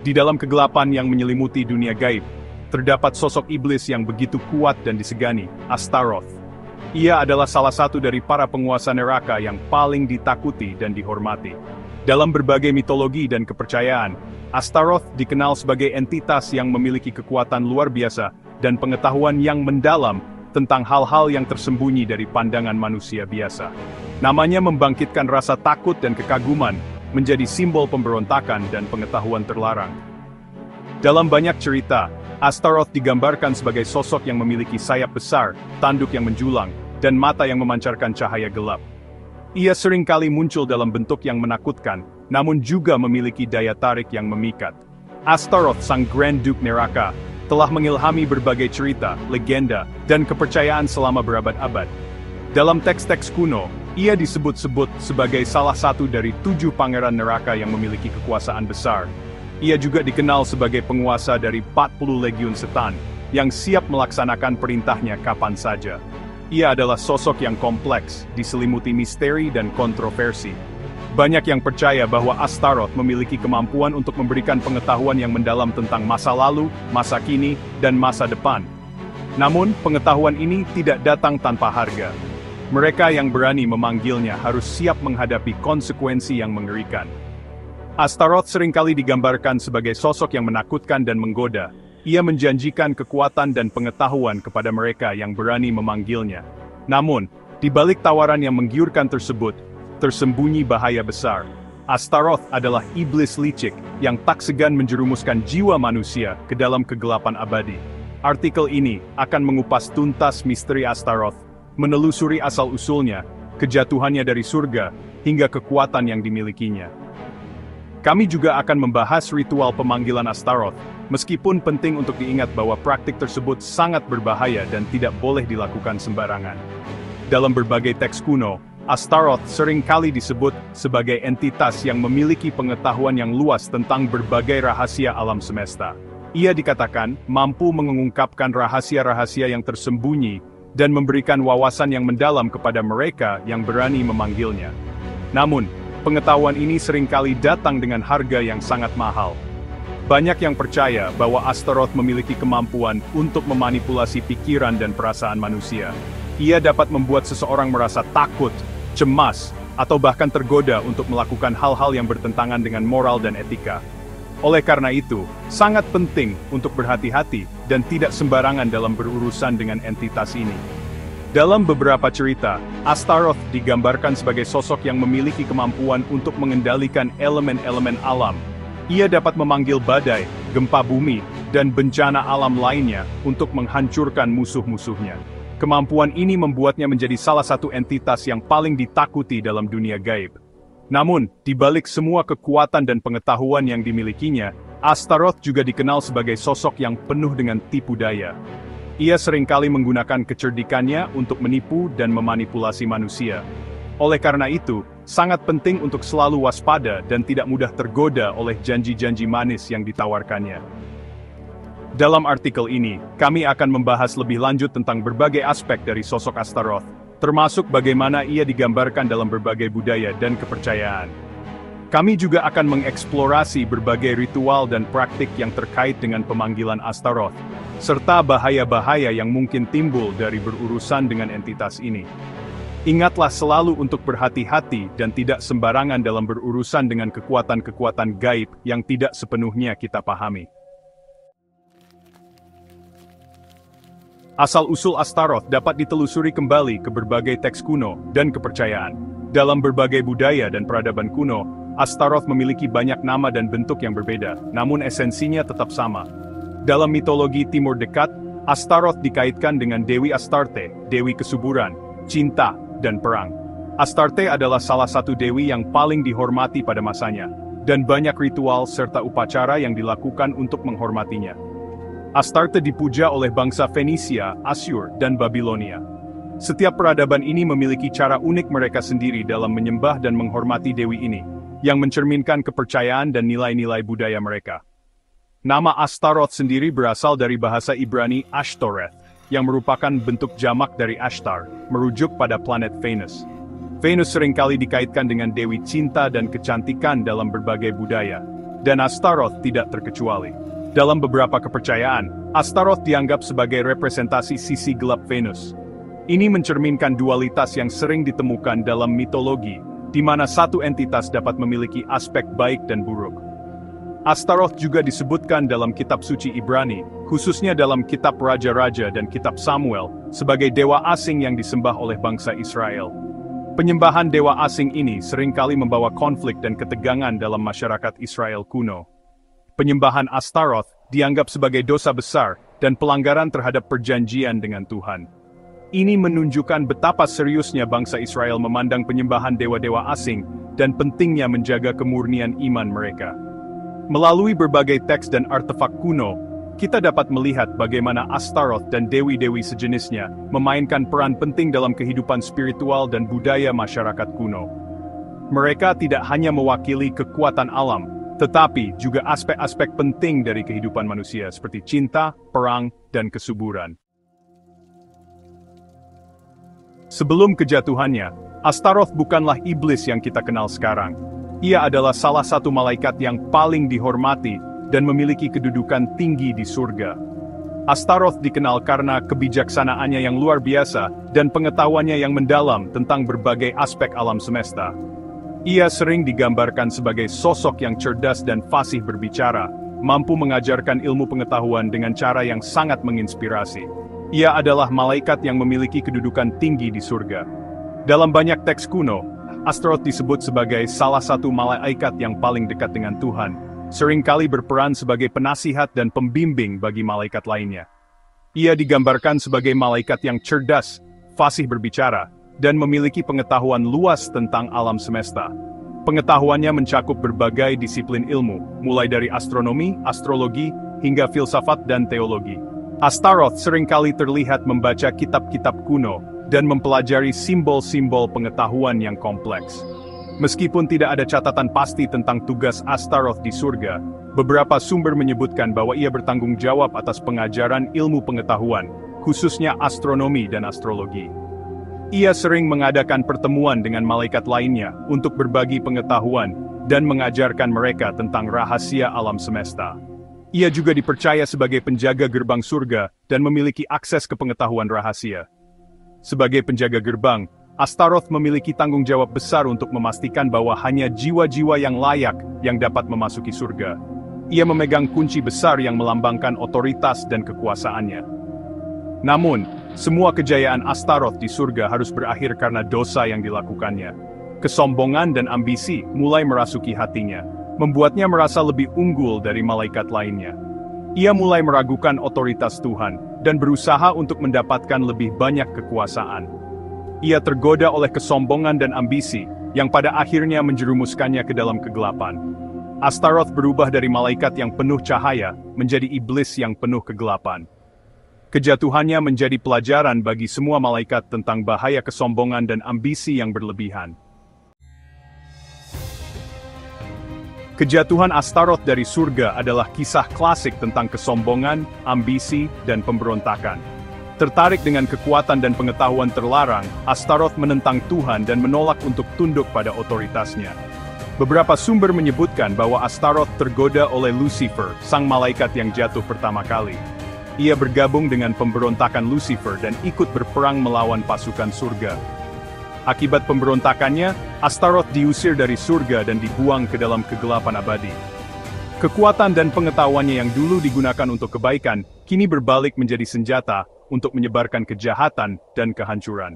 Di dalam kegelapan yang menyelimuti dunia gaib, terdapat sosok iblis yang begitu kuat dan disegani, Astaroth. Ia adalah salah satu dari para penguasa neraka yang paling ditakuti dan dihormati. Dalam berbagai mitologi dan kepercayaan, Astaroth dikenal sebagai entitas yang memiliki kekuatan luar biasa dan pengetahuan yang mendalam tentang hal-hal yang tersembunyi dari pandangan manusia biasa. Namanya membangkitkan rasa takut dan kekaguman, menjadi simbol pemberontakan dan pengetahuan terlarang. Dalam banyak cerita, Astaroth digambarkan sebagai sosok yang memiliki sayap besar, tanduk yang menjulang, dan mata yang memancarkan cahaya gelap. Ia seringkali muncul dalam bentuk yang menakutkan, namun juga memiliki daya tarik yang memikat. Astaroth, sang Grand Duke Neraka, telah mengilhami berbagai cerita, legenda, dan kepercayaan selama berabad-abad. Dalam teks-teks kuno, ia disebut-sebut sebagai salah satu dari 7 pangeran neraka yang memiliki kekuasaan besar. Ia juga dikenal sebagai penguasa dari 40 legiun setan, yang siap melaksanakan perintahnya kapan saja. Ia adalah sosok yang kompleks, diselimuti misteri dan kontroversi. Banyak yang percaya bahwa Astaroth memiliki kemampuan untuk memberikan pengetahuan yang mendalam tentang masa lalu, masa kini, dan masa depan. Namun, pengetahuan ini tidak datang tanpa harga. Mereka yang berani memanggilnya harus siap menghadapi konsekuensi yang mengerikan. Astaroth seringkali digambarkan sebagai sosok yang menakutkan dan menggoda. Ia menjanjikan kekuatan dan pengetahuan kepada mereka yang berani memanggilnya. Namun, di balik tawaran yang menggiurkan tersebut, tersembunyi bahaya besar. Astaroth adalah iblis licik yang tak segan menjerumuskan jiwa manusia ke dalam kegelapan abadi. Artikel ini akan mengupas tuntas misteri Astaroth, menelusuri asal-usulnya, kejatuhannya dari surga, hingga kekuatan yang dimilikinya. Kami juga akan membahas ritual pemanggilan Astaroth, meskipun penting untuk diingat bahwa praktik tersebut sangat berbahaya dan tidak boleh dilakukan sembarangan. Dalam berbagai teks kuno, Astaroth seringkali disebut sebagai entitas yang memiliki pengetahuan yang luas tentang berbagai rahasia alam semesta. Ia dikatakan mampu mengungkapkan rahasia-rahasia yang tersembunyi dan memberikan wawasan yang mendalam kepada mereka yang berani memanggilnya. Namun, pengetahuan ini seringkali datang dengan harga yang sangat mahal. Banyak yang percaya bahwa Astaroth memiliki kemampuan untuk memanipulasi pikiran dan perasaan manusia. Ia dapat membuat seseorang merasa takut, cemas, atau bahkan tergoda untuk melakukan hal-hal yang bertentangan dengan moral dan etika. Oleh karena itu, sangat penting untuk berhati-hati dan tidak sembarangan dalam berurusan dengan entitas ini. Dalam beberapa cerita, Astaroth digambarkan sebagai sosok yang memiliki kemampuan untuk mengendalikan elemen-elemen alam. Ia dapat memanggil badai, gempa bumi, dan bencana alam lainnya untuk menghancurkan musuh-musuhnya. Kemampuan ini membuatnya menjadi salah satu entitas yang paling ditakuti dalam dunia gaib. Namun, di balik semua kekuatan dan pengetahuan yang dimilikinya, Astaroth juga dikenal sebagai sosok yang penuh dengan tipu daya. Ia seringkali menggunakan kecerdikannya untuk menipu dan memanipulasi manusia. Oleh karena itu, sangat penting untuk selalu waspada dan tidak mudah tergoda oleh janji-janji manis yang ditawarkannya. Dalam artikel ini, kami akan membahas lebih lanjut tentang berbagai aspek dari sosok Astaroth, termasuk bagaimana ia digambarkan dalam berbagai budaya dan kepercayaan. Kami juga akan mengeksplorasi berbagai ritual dan praktik yang terkait dengan pemanggilan Astaroth, serta bahaya-bahaya yang mungkin timbul dari berurusan dengan entitas ini. Ingatlah selalu untuk berhati-hati dan tidak sembarangan dalam berurusan dengan kekuatan-kekuatan gaib yang tidak sepenuhnya kita pahami. Asal-usul Astaroth dapat ditelusuri kembali ke berbagai teks kuno dan kepercayaan. Dalam berbagai budaya dan peradaban kuno, Astaroth memiliki banyak nama dan bentuk yang berbeda, namun esensinya tetap sama. Dalam mitologi Timur Dekat, Astaroth dikaitkan dengan Dewi Astarte, Dewi kesuburan, cinta, dan perang. Astarte adalah salah satu dewi yang paling dihormati pada masanya, dan banyak ritual serta upacara yang dilakukan untuk menghormatinya. Astarte dipuja oleh bangsa Fenisia, Asyur, dan Babilonia. Setiap peradaban ini memiliki cara unik mereka sendiri dalam menyembah dan menghormati dewi ini, yang mencerminkan kepercayaan dan nilai-nilai budaya mereka. Nama Astaroth sendiri berasal dari bahasa Ibrani Ashtoreth, yang merupakan bentuk jamak dari Ashtar, merujuk pada planet Venus. Venus seringkali dikaitkan dengan dewi cinta dan kecantikan dalam berbagai budaya. dan Astaroth tidak terkecuali. Dalam beberapa kepercayaan, Astaroth dianggap sebagai representasi sisi gelap Venus. Ini mencerminkan dualitas yang sering ditemukan dalam mitologi, di mana satu entitas dapat memiliki aspek baik dan buruk. Astaroth juga disebutkan dalam kitab suci Ibrani, khususnya dalam kitab Raja-Raja dan kitab Samuel, sebagai dewa asing yang disembah oleh bangsa Israel. Penyembahan dewa asing ini seringkali membawa konflik dan ketegangan dalam masyarakat Israel kuno. Penyembahan Astaroth dianggap sebagai dosa besar dan pelanggaran terhadap perjanjian dengan Tuhan. Ini menunjukkan betapa seriusnya bangsa Israel memandang penyembahan dewa-dewa asing dan pentingnya menjaga kemurnian iman mereka. Melalui berbagai teks dan artefak kuno, kita dapat melihat bagaimana Astaroth dan dewi-dewi sejenisnya memainkan peran penting dalam kehidupan spiritual dan budaya masyarakat kuno. Mereka tidak hanya mewakili kekuatan alam, tetapi juga aspek-aspek penting dari kehidupan manusia seperti cinta, perang, dan kesuburan. Sebelum kejatuhannya, Astaroth bukanlah iblis yang kita kenal sekarang. Ia adalah salah satu malaikat yang paling dihormati dan memiliki kedudukan tinggi di surga. Astaroth dikenal karena kebijaksanaannya yang luar biasa dan pengetahuannya yang mendalam tentang berbagai aspek alam semesta. Ia sering digambarkan sebagai sosok yang cerdas dan fasih berbicara, mampu mengajarkan ilmu pengetahuan dengan cara yang sangat menginspirasi. Ia adalah malaikat yang memiliki kedudukan tinggi di surga. Dalam banyak teks kuno, Astaroth disebut sebagai salah satu malaikat yang paling dekat dengan Tuhan, seringkali berperan sebagai penasihat dan pembimbing bagi malaikat lainnya. Ia digambarkan sebagai malaikat yang cerdas, fasih berbicara, dan memiliki pengetahuan luas tentang alam semesta. Pengetahuannya mencakup berbagai disiplin ilmu, mulai dari astronomi, astrologi, hingga filsafat dan teologi. Astaroth seringkali terlihat membaca kitab-kitab kuno dan mempelajari simbol-simbol pengetahuan yang kompleks. Meskipun tidak ada catatan pasti tentang tugas Astaroth di surga, beberapa sumber menyebutkan bahwa ia bertanggung jawab atas pengajaran ilmu pengetahuan, khususnya astronomi dan astrologi. Ia sering mengadakan pertemuan dengan malaikat lainnya untuk berbagi pengetahuan dan mengajarkan mereka tentang rahasia alam semesta. Ia juga dipercaya sebagai penjaga gerbang surga dan memiliki akses ke pengetahuan rahasia. Sebagai penjaga gerbang, Astaroth memiliki tanggung jawab besar untuk memastikan bahwa hanya jiwa-jiwa yang layak yang dapat memasuki surga. Ia memegang kunci besar yang melambangkan otoritas dan kekuasaannya. Namun, semua kejayaan Astaroth di surga harus berakhir karena dosa yang dilakukannya. Kesombongan dan ambisi mulai merasuki hatinya, membuatnya merasa lebih unggul dari malaikat lainnya. Ia mulai meragukan otoritas Tuhan, dan berusaha untuk mendapatkan lebih banyak kekuasaan. Ia tergoda oleh kesombongan dan ambisi, yang pada akhirnya menjerumuskannya ke dalam kegelapan. Astaroth berubah dari malaikat yang penuh cahaya, menjadi iblis yang penuh kegelapan. Kejatuhannya menjadi pelajaran bagi semua malaikat tentang bahaya kesombongan dan ambisi yang berlebihan. Kejatuhan Astaroth dari surga adalah kisah klasik tentang kesombongan, ambisi, dan pemberontakan. Tertarik dengan kekuatan dan pengetahuan terlarang, Astaroth menentang Tuhan dan menolak untuk tunduk pada otoritasnya. Beberapa sumber menyebutkan bahwa Astaroth tergoda oleh Lucifer, sang malaikat yang jatuh pertama kali. Ia bergabung dengan pemberontakan Lucifer dan ikut berperang melawan pasukan surga. Akibat pemberontakannya, Astaroth diusir dari surga dan dibuang ke dalam kegelapan abadi. Kekuatan dan pengetahuannya yang dulu digunakan untuk kebaikan, kini berbalik menjadi senjata untuk menyebarkan kejahatan dan kehancuran.